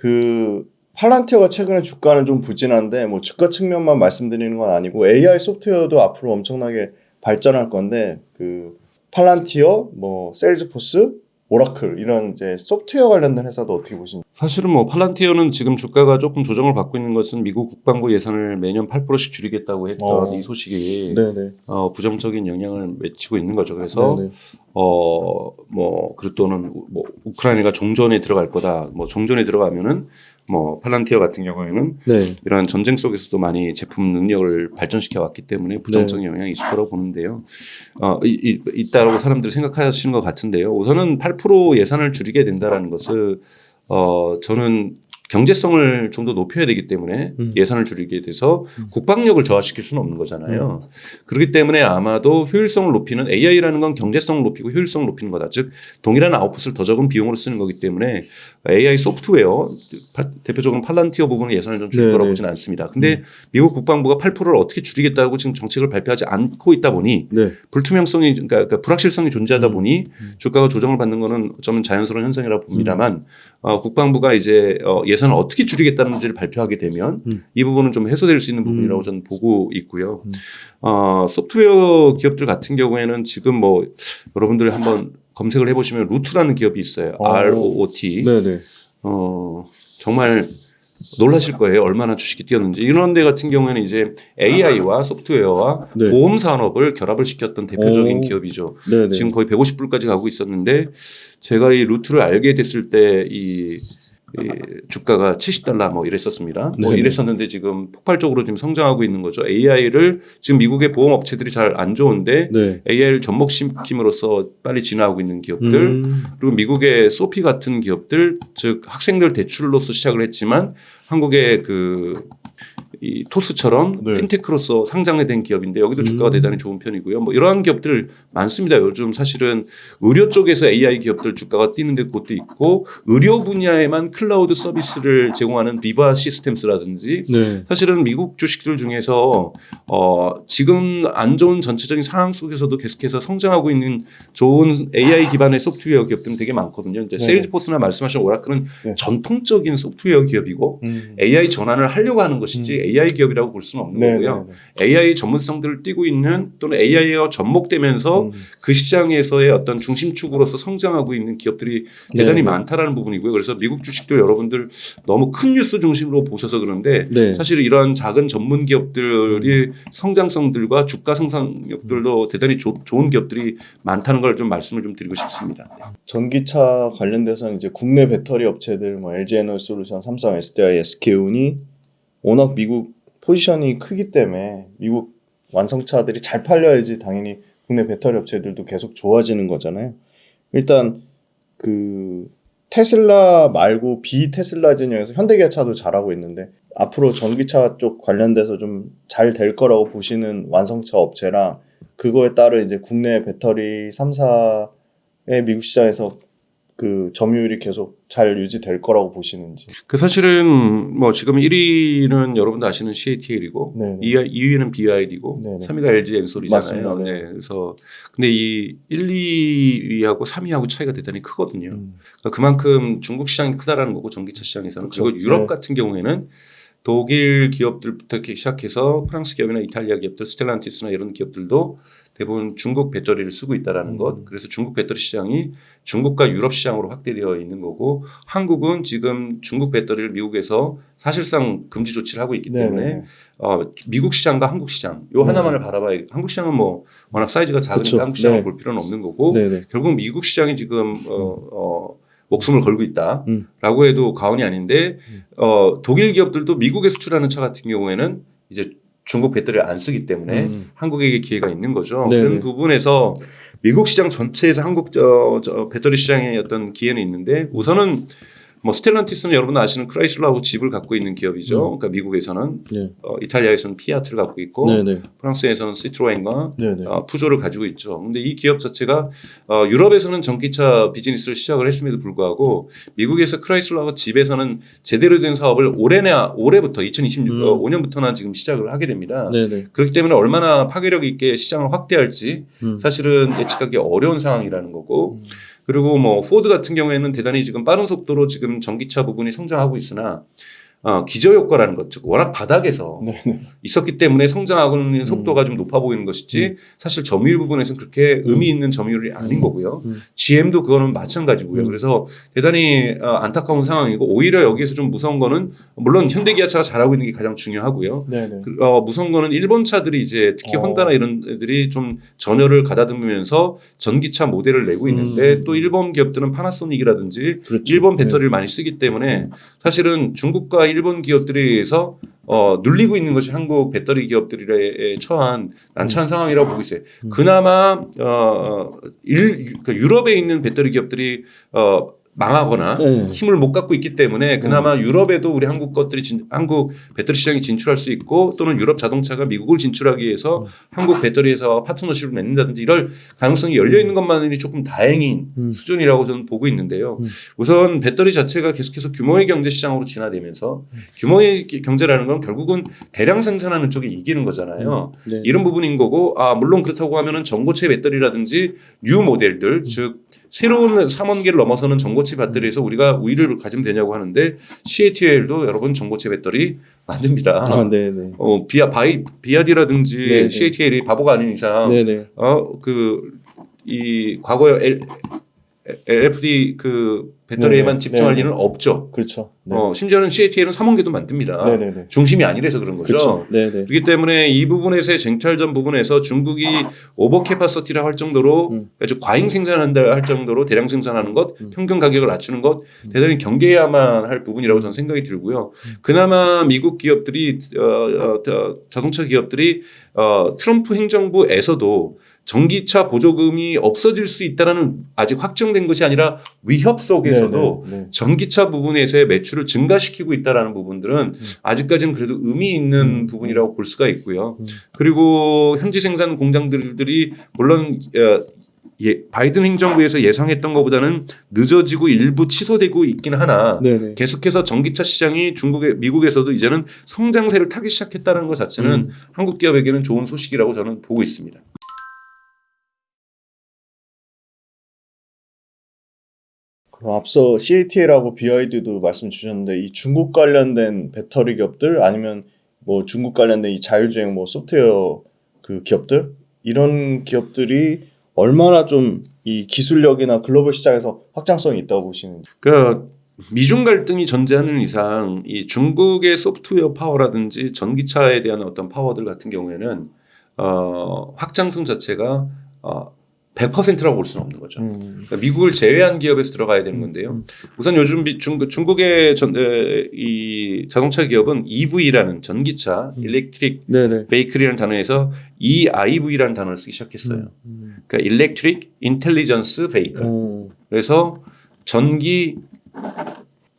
그 팔란티어가 최근에 주가는 좀 부진한데 뭐 주가 측면만 말씀드리는 건 아니고 AI 소프트웨어도 앞으로 엄청나게 발전할 건데 그 팔란티어, 뭐 세일즈포스, 오라클 이런 이제 소프트웨어 관련된 회사도 어떻게 보십니까? 사실은 뭐 팔란티어는 지금 주가가 조금 조정을 받고 있는 것은 미국 국방부 예산을 매년 8%씩 줄이겠다고 했던 이 소식이 네네. 부정적인 영향을 미치고 있는 거죠. 그래서 네네. 뭐 그리고 또는 뭐 우크라이나가 종전에 들어갈 거다. 뭐 종전에 들어가면은 뭐 팔란티어 같은 경우에는 네. 이러한 전쟁 속에서도 많이 제품 능력을 발전시켜 왔기 때문에 부정적인 영향이 있을 거라고 보는데요. 있다라고 사람들이 생각하시는 것 같은데요. 우선은 8% 예산을 줄이게 된다라는 것을 저는 경제성을 좀 더 높여야 되기 때문에 예산을 줄이게 돼서 국방력을 저하시킬 수는 없는 거잖아요. 그렇기 때문에 아마도 효율성을 높이는 AI라는 건 경제성을 높이고 효율성을 높이는 거다. 즉 동일한 아웃풋을 더 적은 비용으로 쓰는 거기 때문에 AI 소프트웨어 대표적으로 팔란티어 부분의 예산을 좀 줄일 거라고 보지는 않습니다. 근데 미국 국방부가 8%를 어떻게 줄이겠다고 지금 정책을 발표하지 않고 있다 보니 불투명성이 그러니까 불확실성이 존재하다 보니 주가가 조정을 받는 거는 어쩌면 자연스러운 현상이라고 봅니다만 국방부가 이제 예산을 어떻게 줄이겠다는지를 발표하게 되면 이 부분은 좀 해소될 수 있는 부분이라고 저는 보고 있고요. 소프트웨어 기업들 같은 경우에는 지금 뭐 여러분들이 한번 검색을 해보시면 루트라는 기업이 있어요. ROOT. 네네. 정말 놀라실 거예요. 얼마나 주식이 뛰었는지. 이런 데 같은 경우에는 이제 AI와 소프트웨어와 보험 산업을 결합을 시켰던 대표적인 기업이죠. 네네. 지금 거의 150불까지 가고 있었는데 제가 이 루트를 알게 됐을 때 이 주가가 $70 뭐 이랬었습니다. 뭐 이랬었는데 지금 폭발적으로 지금 성장하고 있는 거죠. AI를 지금 미국의 보험 업체들이 잘 안 좋은데 AI를 접목시킴으로써 빨리 진화하고 있는 기업들 그리고 미국의 소피 같은 기업들 즉 학생들 대출로서 시작을 했지만 한국의 이 토스처럼 핀테크로서 상장이 된 기업인데 여기도 주가가 대단히 좋은 편이고요. 뭐 이러한 기업들 많습니다. 요즘 사실은 의료 쪽에서 AI 기업들 주가가 뛰는 데 곳도 있고 의료 분야에만 클라우드 서비스를 제공하는 비바 시스템스라든지 사실은 미국 주식들 중에서 지금 안 좋은 전체적인 상황 속에서도 계속해서 성장하고 있는 좋은 AI 기반의 소프트웨어 기업들은 되게 많거든요. 이제 세일즈포스나 말씀하신 오라클은 전통적인 소프트웨어 기업이고 AI 전환을 하려고 하는 것이지 AI 기업이라고 볼 수는 없는 거고요. AI 전문성들을 띠고 있는 또는 AI가 접목되면서 그 시장에서의 어떤 중심축으로서 성장하고 있는 기업들이 대단히 많다라는 부분이고요. 그래서 미국 주식들 여러분들 너무 큰 뉴스 중심으로 보셔서 그런데 사실 이러한 작은 전문 기업들이 성장성들과 주가 성장력들도 대단히 좋은 기업들이 많다는 걸 좀 말씀을 좀 드리고 싶습니다. 전기차 관련돼서는 이제 국내 배터리 업체들 뭐 LG 에너지솔루션, 삼성, SDI, SK온이 워낙 미국 포지션이 크기 때문에 미국 완성차들이 잘 팔려야지 당연히 국내 배터리 업체들도 계속 좋아지는 거잖아요. 일단 그 테슬라 말고 비테슬라 진영에서 현대기아차도 잘하고 있는데 앞으로 전기차 쪽 관련돼서 좀 잘 될 거라고 보시는 완성차 업체랑 그거에 따른 이제 국내 배터리 3사의 미국 시장에서 그 점유율이 계속 잘 유지될 거라고 보시는지. 사실은 뭐 지금 1위는 여러분도 아시는 CATL이고 2위는 BYD고 3위가 LG 엔솔이잖아요. 네. 그래서 근데 이 1, 2위하고 3위하고 차이가 대단히 크거든요. 그러니까 그만큼 중국 시장이 크다라는 거고 전기차 시장에서는 그리고 유럽 같은 경우에는 독일 기업들부터 이렇게 시작해서 프랑스 기업이나 이탈리아 기업들, 스텔란티스나 이런 기업들도 대부분 중국 배터리를 쓰고 있다라는 것. 그래서 중국 배터리 시장이 중국과 유럽 시장으로 확대되어 있는 거고 한국은 지금 중국 배터리를 미국에서 사실상 금지 조치를 하고 있기 때문에 미국 시장과 한국 시장 요 하나만을 바라봐야 한국 시장은 뭐 워낙 사이즈가 작으니까 한국 시장을 볼 필요는 없는 거고 결국 미국 시장이 지금 목숨을 걸고 있다라고 해도 과언이 아닌데 독일 기업들도 미국에 수출하는 차 같은 경우에는 이제 중국 배터리를 안 쓰기 때문에 한국에게 기회가 있는 거죠. 그런 부분에서 미국 시장 전체에서 한국 배터리 시장의 어떤 기회는 있는데 우선은 뭐 스텔란티스는 여러분 아시는 크라이슬러하고 집을 갖고 있는 기업이죠. 그러니까 미국에서는 이탈리아에서는 피아트를 갖고 있고 프랑스에서는 시트로엔과 푸조를 가지고 있죠. 그런데 이 기업 자체가 유럽에서는 전기차 비즈니스를 시작을 했음에도 불구하고 미국에서 크라이슬러하고 집에서는 제대로 된 사업을 올해부터 2025년부터나 지금 시작을 하게 됩니다. 그렇기 때문에 얼마나 파괴력 있게 시장을 확대할지 사실은 예측하기 어려운 상황이라는 거고 그리고 뭐 포드 같은 경우에는 대단히 지금 빠른 속도로 지금 전기차 부분이 성장하고 있으나 기저효과라는 것, 즉 워낙 바닥에서 있었기 때문에 성장하고 있는 속도가 좀 높아 보이는 것이지 사실 점유율 부분에서는 그렇게 의미 있는 점유율이 아닌 거고요. GM도 그거는 마찬가지고요. 그래서 대단히 안타까운 상황이고 오히려 여기에서 좀 무서운 거는 물론 현대기아차가 잘하고 있는 게 가장 중요하고요. 무서운 거는 일본 차들이 이제 특히 혼다나 이런 애들이 좀 전열을 가다듬으면서 전기차 모델을 내고 있는데 또 일본 기업들은 파나소닉이라든지 그렇죠. 일본 배터리를 많이 쓰기 때문에 사실은 중국과 일본 기업들에 의해서 눌리고 있는 것이 한국 배터리 기업들에 처한 난처한 상황이라고 보고 있어요. 그나마 유럽에 있는 배터리 기업들이 망하거나 힘을 못 갖고 있기 때문에 그나마 유럽에도 우리 한국 것들이 한국 배터리 시장에 진출할 수 있고 또는 유럽 자동차가 미국을 진출하기 위해서 한국 배터리에서 파트너십을 맺는다든지 이럴 가능성이 열려 있는 것만이 조금 다행인 수준이라고 저는 보고 있는데요. 우선 배터리 자체가 계속해서 규모의 경제 시장으로 진화되면서 규모의 경제라는 건 결국은 대량 생산하는 쪽이 이기는 거잖아요. 이런 부분인 거고 물론 그렇다고 하면은 전고체 배터리라든지 뉴 모델들 즉 새로운 3원계를 넘어서는 전고체 배터리에서 우리가 우위를 가지면 되냐고 하는데 CATL도 여러분 전고체 배터리 만듭니다. 비아디라든지 CATL이 바보가 아닌 이상 이 과거에 LFD 배터리에만 집중할 일은 없죠. 그렇죠. 심지어는 CATL은 3원계도 만듭니다. 중심이 아니라서 그런 거죠. 그렇기 때문에 이 부분에서의 쟁탈전 부분에서 중국이 오버캐파시티라 할 정도로 아주 과잉 생산한다 할 정도로 대량 생산하는 것, 평균 가격을 낮추는 것 대단히 경계해야만 할 부분이라고 저는 생각이 들고요. 그나마 미국 기업들이 자동차 기업들이 트럼프 행정부에서도 전기차 보조금이 없어질 수 있다는 아직 확정된 것이 아니라 위협 속에서도 전기차 부분에서의 매출을 증가시키고 있다는 부분들은 아직까지는 그래도 의미 있는 부분이라고 볼 수가 있고요. 그리고 현지 생산 공장들이 물론 바이든 행정부에서 예상했던 것보다는 늦어지고 일부 취소되고 있긴 하나 계속해서 전기차 시장이 미국에서도 이제는 성장세를 타기 시작했다는 것 자체는 한국 기업에게는 좋은 소식이라고 저는 보고 있습니다. 앞서 CATL하고 BYD도 말씀 주셨는데 이 중국 관련된 배터리 기업들 아니면 뭐 중국 관련된 이 자율주행 뭐 소프트웨어 기업들 이런 기업들이 얼마나 좀 이 기술력이나 글로벌 시장에서 확장성이 있다고 보시는지. 그러니까 미중 갈등이 존재하는 이상 이 중국의 소프트웨어 파워라든지 전기차에 대한 어떤 파워들 같은 경우에는 확장성 자체가 100%라고 볼 수는 없는 거죠. 그러니까 미국을 제외한 기업에서 들어가야 되는 건데요. 우선 요즘 중국의 이 자동차 기업은 EV라는 전기차, Electric Vehicle이라는 단어에서 EIV라는 단어를 쓰기 시작했어요. 그러니까 Electric Intelligence Vehicle. 그래서 전기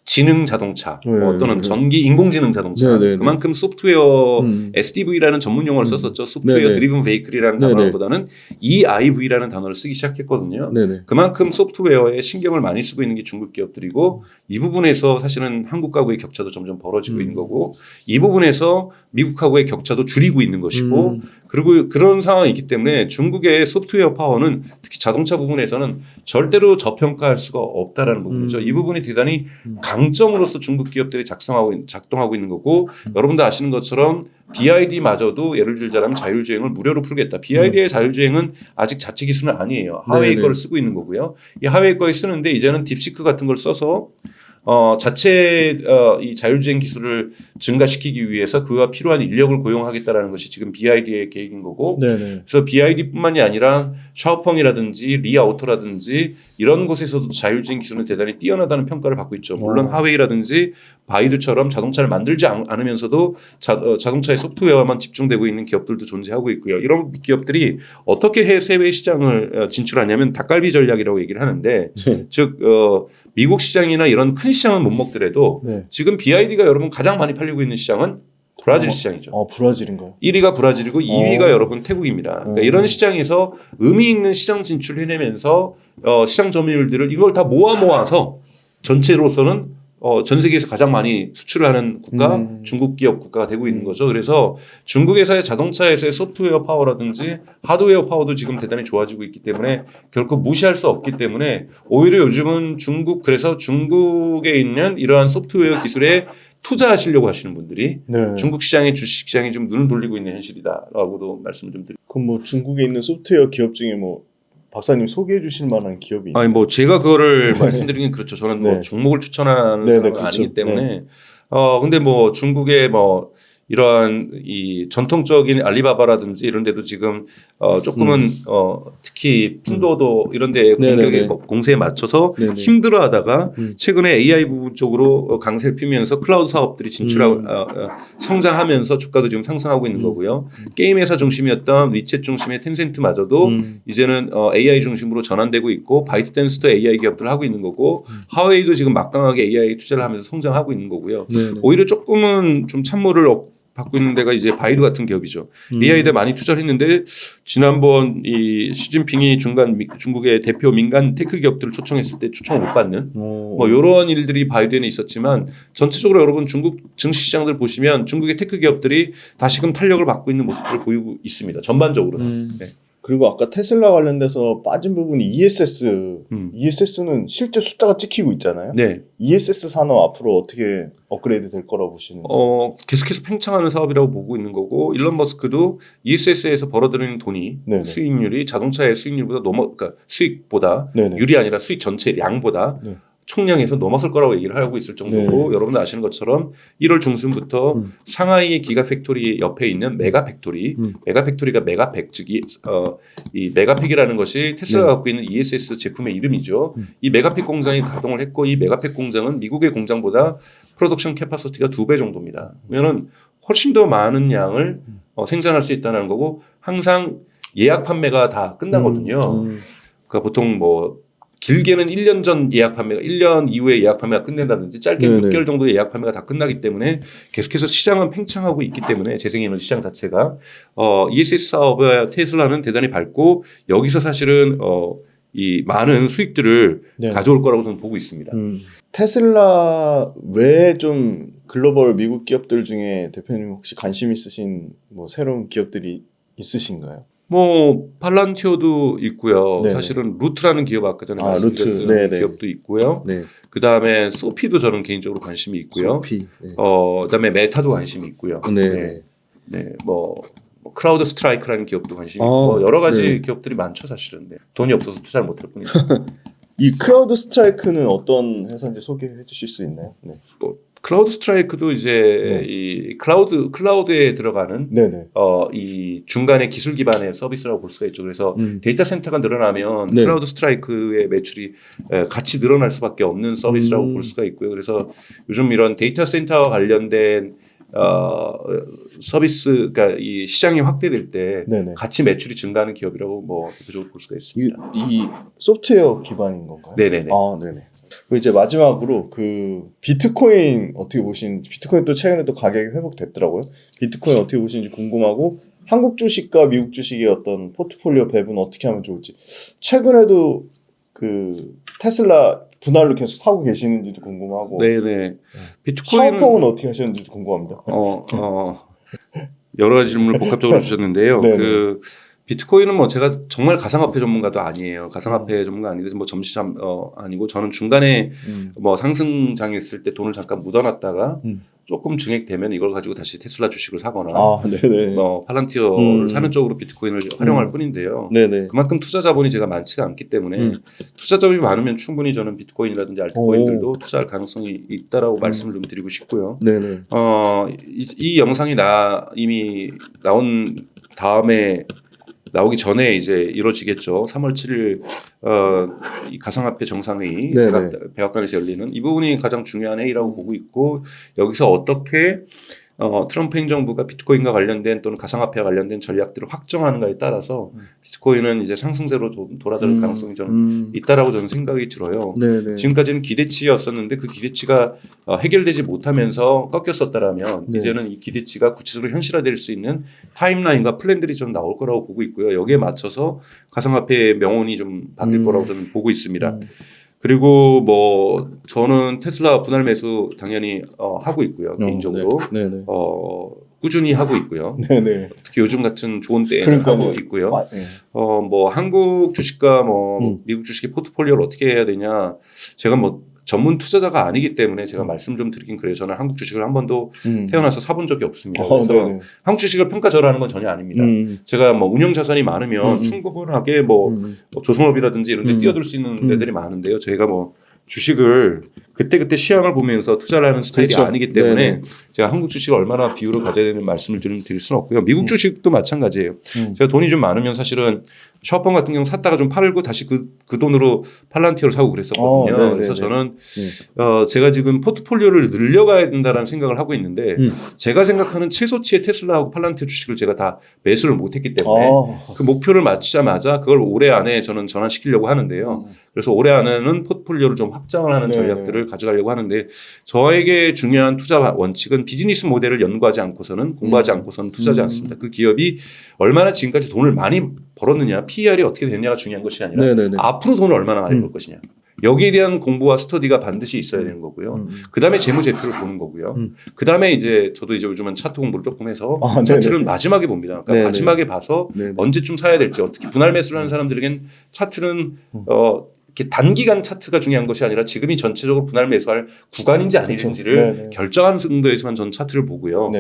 지능 자동차 또는 전기 인공지능 자동차 그만큼 소프트웨어 SDV라는 전문 용어를 썼었죠. 소프트웨어 드리븐 베이클이라는 단어보다는 EIV라는 단어를 쓰기 시작했거든요. 그만큼 소프트웨어에 신경을 많이 쓰고 있는 게 중국 기업들이고 이 부분에서 사실은 한국하고의 격차도 점점 벌어지고 있는 거고 이 부분에서 미국하고의 격차도 줄이고 있는 것이고 그리고 그런 상황이 있기 때문에 중국의 소프트웨어 파워는 특히 자동차 부분에서는 절대로 저평가할 수가 없다라는 부분이죠. 이 부분이 대단히 강점으로서 중국 기업들이 작동하고 있는 거고 여러분도 아시는 것처럼 BYD마저도 예를 들자면 자율주행을 무료로 풀겠다. BYD의 자율주행은 아직 자체 기술은 아니에요. 하웨이 거를 쓰고 있는 거고요. 이 하웨이 거에 쓰는데 이제는 딥시크 같은 걸 써서 자체 이 자율주행 기술을 증가시키기 위해서 그와 필요한 인력을 고용하겠다라는 것이 지금 BYD의 계획인 거고 그래서 BYD뿐만이 아니라 샤오펑이라든지 리아오토라든지 이런 곳에서도 자율주행 기술은 대단히 뛰어나다는 평가를 받고 있죠. 물론 하웨이라든지 바이두처럼 자동차를 만들지 않으면서도 자동차의 소프트웨어만 집중되고 있는 기업들도 존재하고 있고요. 이런 기업들이 어떻게 해외 시장을 진출하냐면 닭갈비 전략이라고 얘기를 하는데 즉 미국 시장이나 이런 큰 시장은 못 먹더라도 지금 BYD가 여러분 가장 많이 팔리고 있는 시장은 브라질 시장이죠. 브라질인가요? 1위가 브라질이고 2위가 여러분 태국입니다. 그러니까 이런 시장에서 의미 있는 시장 진출을 해내면서 시장 점유율들을 이걸 다 모아서 전체로서는 전 세계에서 가장 많이 수출을 하는 국가, 중국 기업 국가가 되고 있는 거죠. 그래서 중국에서의 자동차에서의 소프트웨어 파워라든지 하드웨어 파워도 지금 대단히 좋아지고 있기 때문에 결코 무시할 수 없기 때문에 오히려 요즘은 그래서 중국에 있는 이러한 소프트웨어 기술에 투자하시려고 하시는 분들이 중국 시장의 주식 시장이 좀 눈을 돌리고 있는 현실이다라고도 말씀을 좀 드립니다. 그럼 뭐 중국에 있는 소프트웨어 기업 중에 뭐 박사님 소개해 주실 만한 기업이 있나요? 아니 뭐 제가 그거를 말씀드리긴 그렇죠. 저는 뭐 종목을 추천하는 사람은 그렇죠. 아니기 때문에 근데 뭐 중국의 뭐 이러한 이 전통적인 알리바바라든지 이런 데도 지금 조금은 특히 핀도도 이런 데 공격에 공세에 맞춰서 힘들어하다가 최근에 AI 부분 쪽으로 강세를 피면서 클라우드 사업들이 진출하고 성장하면서 주가도 지금 상승하고 있는 거고요. 게임 회사 중심이었던 위챗 중심의 텐센트마저도 이제는 AI 중심으로 전환되고 있고 바이트댄스도 AI 기업들을 하고 있는 거고 하웨이도 지금 막강하게 AI 투자를 하면서 성장하고 있는 거고요. 오히려 조금은 좀 찬물을 받고 있는 데가 이제 바이두 같은 기업이죠. AI에 많이 투자를 했는데 지난번 이 시진핑이 중국의 대표 민간 테크 기업들을 초청했을 때 초청을 못 받는 뭐 이런 일들이 바이두에는 있었지만 전체적으로 여러분 중국 증시시장들 보시면 중국의 테크 기업들이 다시금 탄력을 받고 있는 모습들을 보이고 있습니다. 전반적으로. 네. 그리고 아까 테슬라 관련돼서 빠진 부분이 ESS는 실제 숫자가 찍히고 있잖아요. 네. ESS 산업 앞으로 어떻게 업그레이드 될 거라고 보시는지. 계속해서 팽창하는 사업이라고 보고 있는 거고 일론 머스크도 ESS에서 벌어들이는 돈이 수익률이 자동차의 수익률보다 그러니까 수익보다 율이 아니라 수익 전체 양보다 총량에서 넘어설 거라고 얘기를 하고 있을 정도고 여러분들 아시는 것처럼 1월 중순부터 상하이 기가팩토리 옆에 있는 메가팩토리 메가팩토리가 메가팩 즉 이 메가팩이라는 것이 테슬라가 갖고 있는 ESS 제품의 이름이죠. 이 메가팩 공장이 가동을 했고 이 메가팩 공장은 미국의 공장보다 프로덕션 캐파시티가 2배 정도입니다. 그러면 훨씬 더 많은 양을 생산할 수 있다는 거고 항상 예약 판매가 다 끝나거든요. 그러니까 보통 뭐 길게는 1년 전 예약 판매가 1년 이후에 예약 판매가 끝낸다든지 짧게는 6개월 정도의 예약 판매가 다 끝나기 때문에 계속해서 시장은 팽창하고 있기 때문에 재생에너지 시장 자체가 ESS 사업의 테슬라는 대단히 밝고 여기서 사실은 이 많은 수익들을 가져올 거라고 저는 보고 있습니다. 테슬라 외에 좀 글로벌 미국 기업들 중에 대표님 혹시 관심 있으신 뭐 새로운 기업들이 있으신가요? 뭐 팔란티오도 있고요. 사실은 루트라는 기업 아까 전에 말씀드렸던 기업도 있고요. 그 다음에 소피도 저는 개인적으로 관심이 있고요. 그다음에 메타도 관심이 있고요. 뭐 크라우드 스트라이크라는 기업도 관심이 있고 여러 가지 기업들이 많죠 사실은. 돈이 없어서 투자를 못할 뿐이죠. 이 크라우드 스트라이크는 어떤 회사인지 소개해 주실 수 있나요? 클라우드 스트라이크도 이제 이 클라우드에 들어가는 이 중간에 기술 기반의 서비스라고 볼 수가 있죠. 그래서 데이터 센터가 늘어나면 클라우드 스트라이크의 매출이 같이 늘어날 수밖에 없는 서비스라고 볼 수가 있고요. 그래서 요즘 이런 데이터 센터와 관련된 서비스, 그러니까 이 시장이 확대될 때 같이 매출이 증가하는 기업이라고 뭐 대표적으로 볼 수가 있습니다. 이 소프트웨어 기반인 건가요? 네네네. 그리고 이제 마지막으로 그 비트코인 어떻게 보시는지, 비트코인 또 최근에 또 가격이 회복됐더라고요. 비트코인 어떻게 보시는지 궁금하고 한국 주식과 미국 주식의 어떤 포트폴리오 배분 어떻게 하면 좋을지. 최근에도 그 테슬라 분할로 계속 사고 계시는지도 궁금하고. 비트코인은 샤오펑은 어떻게 하셨는지도 궁금합니다. 여러 가지 질문을 복합적으로 주셨는데요. 그 비트코인은 뭐 제가 정말 가상화폐 전문가도 아니에요. 가상화폐 전문가 아니고 뭐 점시장 아니고 저는 중간에 뭐 상승장이 있을 때 돈을 잠깐 묻어놨다가 조금 증액되면 이걸 가지고 다시 테슬라 주식을 사거나 뭐 팔란티어를 사는 쪽으로 비트코인을 활용할 뿐인데요. 그만큼 투자 자본이 제가 많지가 않기 때문에 투자 자본이 많으면 충분히 저는 비트코인이라든지 알트코인들도 투자할 가능성이 있다라고 말씀을 좀 드리고 싶고요. 이 영상이 이미 나온 다음에 나오기 전에 이제 이루어지겠죠. 3월 7일 이 가상화폐 정상회의 백악관에서 열리는 이 부분이 가장 중요한 회의라고 보고 있고 여기서 어떻게 트럼프 행정부가 비트코인과 관련된 또는 가상화폐와 관련된 전략들을 확정하는가에 따라서 비트코인은 이제 상승세로 돌아들 가능성이 저는 있다라고 저는 생각이 들어요. 지금까지는 기대치였었는데 그 기대치가 해결되지 못하면서 꺾였었다라면 이제는 이 기대치가 구체적으로 현실화될 수 있는 타임라인과 플랜들이 좀 나올 거라고 보고 있고요. 여기에 맞춰서 가상화폐의 명운이 좀 바뀔 거라고 저는 보고 있습니다. 그리고 뭐 저는 테슬라 분할 매수 당연히 하고 있고요. 개인적으로 네. 꾸준히 하고 있고요. 네네. 특히 요즘 같은 좋은 때에는 하고 있고요. 네. 뭐 한국 주식과 뭐 미국 주식의 포트폴리오를 어떻게 해야 되냐. 제가 뭐 전문 투자자가 아니기 때문에 제가 말씀 좀 드리긴 그래요. 저는 한국 주식을 한 번도 태어나서 사본 적이 없습니다. 그래서 한국 주식을 평가절하하는 건 전혀 아닙니다. 제가 뭐 운용 자산이 많으면 충분하게 뭐 조선업이라든지 이런 데 뛰어들 수 있는 데들이 많은데요. 저희가 뭐 주식을 그때그때 시황을 보면서 투자를 하는 스타일이 그렇죠. 아니기 때문에 네네. 제가 한국 주식을 얼마나 비율을 가져야 되는 말씀을 드릴 수는 없고요. 미국 주식도 마찬가지예요. 제가 돈이 좀 많으면 사실은 샤워폰 같은 경우 샀다가 좀 팔고 다시 그 돈으로 팔란티어를 사고 그랬었거든요. 그래서 저는 제가 지금 포트폴리오를 늘려가야 된다는 생각을 하고 있는데 제가 생각하는 최소치의 테슬라하고 팔란티어 주식을 제가 다 매수를 못했기 때문에 그 목표를 맞추자마자 그걸 올해 안에 저는 전환시키려고 하는데요. 그래서 올해 안에는 포트폴리오를 좀 확장을 하는 전략들을 가져가려고 하는데 저에게 중요한 투자 원칙은 비즈니스 모델을 연구하지 않고서는 공부하지 않고서는 투자하지 않습니다. 그 기업이 얼마나 지금까지 돈을 많이 벌었느냐, PER이 어떻게 됐냐가 중요한 것이 아니라 앞으로 돈을 얼마나 많이 벌 것이냐. 여기에 대한 공부와 스터디가 반드시 있어야 되는 거고요. 그 다음에 재무제표를 보는 거고요. 그 다음에 이제 저도 이제 요즘은 차트 공부를 조금 해서 차트를 마지막에 봅니다. 그러니까 마지막에 봐서 언제쯤 사야 될지 어떻게 분할 매수를 하는 사람들에겐 차트는 이렇게 단기간 차트가 중요한 것이 아니라 지금이 전체적으로 분할 매수할 구간인지 아닌지를 결정하는 정도에서만 전 차트를 보고요.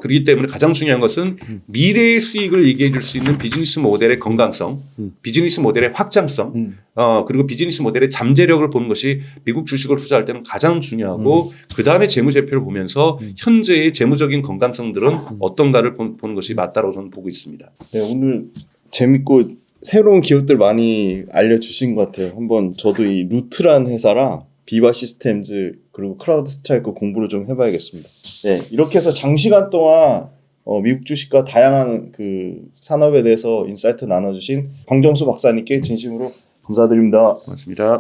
그렇기 때문에 가장 중요한 것은 미래의 수익을 얘기해 줄 수 있는 비즈니스 모델의 건강성, 비즈니스 모델의 확장성, 그리고 비즈니스 모델의 잠재력을 보는 것이 미국 주식을 투자할 때는 가장 중요하고 그 다음에 재무제표를 보면서 현재의 재무적인 건강성들은 어떤가를 보는 것이 맞다고 저는 보고 있습니다. 네, 오늘 재밌고 새로운 기업들 많이 알려주신 것 같아요. 한번 저도 이 루트란 회사랑 비바 시스템즈 그리고 크라우드 스트라이크 공부를 좀 해봐야겠습니다. 네, 이렇게 해서 장시간 동안 미국 주식과 다양한 그 산업에 대해서 인사이트 나눠주신 황정수 박사님께 진심으로 감사드립니다. 고맙습니다.